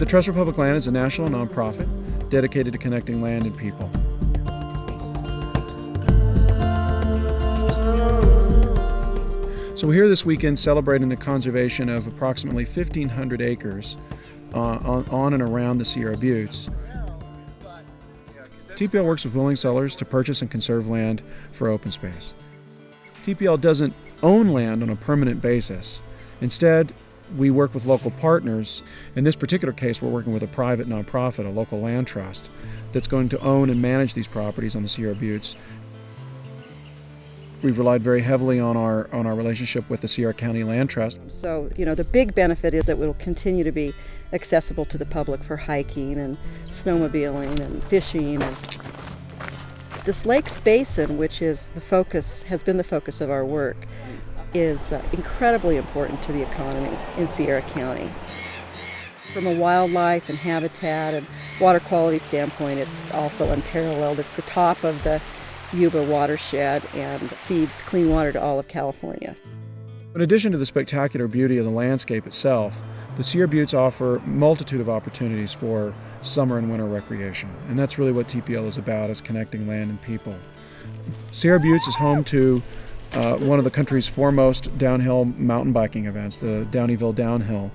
Trust for Public Land is a national nonprofit dedicated to connecting land and people. So we're here this weekend celebrating the conservation of approximately 1,500 acres on and around the Sierra Buttes. TPL works with willing sellers to purchase and conserve land for open space. TPL doesn't own land on a permanent basis. Instead, we work with local partners. In this particular case, we're working with a private nonprofit, a local land trust, that's going to own and manage these properties on the Sierra Buttes. We've relied very heavily on our relationship with the Sierra County Land Trust. So, the big benefit is that it will continue to be accessible to the public for hiking and snowmobiling and fishing. And this lakes basin, which is has been the focus of our work, is incredibly important to the economy in Sierra County. From a wildlife and habitat and water quality standpoint, it's also unparalleled. It's the top of the Yuba watershed and feeds clean water to all of California. In addition to the spectacular beauty of the landscape itself, the Sierra Buttes offer a multitude of opportunities for summer and winter recreation. And that's really what TPL is about, is connecting land and people. Sierra Buttes is home to one of the country's foremost downhill mountain biking events, the Downieville Downhill.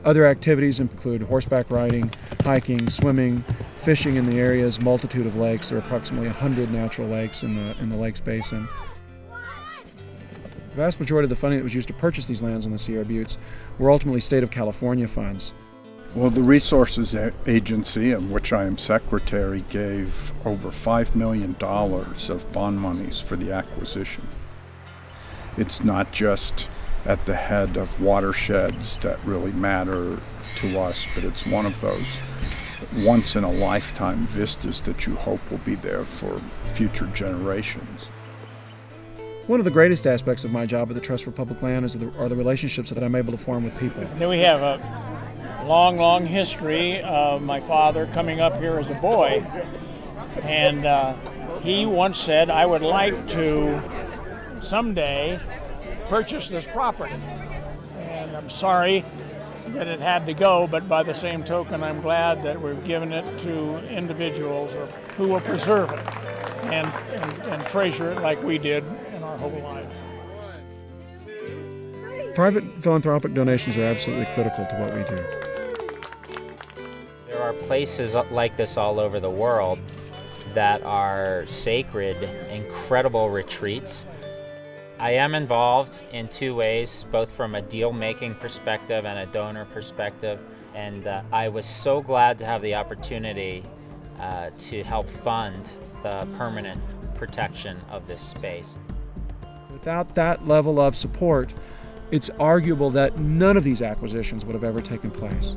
Other activities include horseback riding, hiking, swimming, fishing in the area's multitude of lakes. There are approximately 100 natural lakes in the lakes basin. The vast majority of the funding that was used to purchase these lands in the Sierra Buttes were ultimately state of California funds. Well, the Resources Agency, in which I am secretary, gave over $5 million of bond monies for the acquisition. It's not just at the head of watersheds that really matter to us, but it's one of those once-in-a-lifetime vistas that you hope will be there for future generations. One of the greatest aspects of my job at the Trust for Public Land are the relationships that I'm able to form with people. Then we have a long history of my father coming up here as a boy, and he once said, "I would like to someday purchase this property." And I'm sorry that it had to go, but by the same token, I'm glad that we've given it to individuals who will preserve it and treasure it like we did in our whole lives. Private philanthropic donations are absolutely critical to what we do. There are places like this all over the world that are sacred, incredible retreats. I am involved in two ways, both from a deal-making perspective and a donor perspective, and I was so glad to have the opportunity to help fund the permanent protection of this space. Without that level of support, it's arguable that none of these acquisitions would have ever taken place.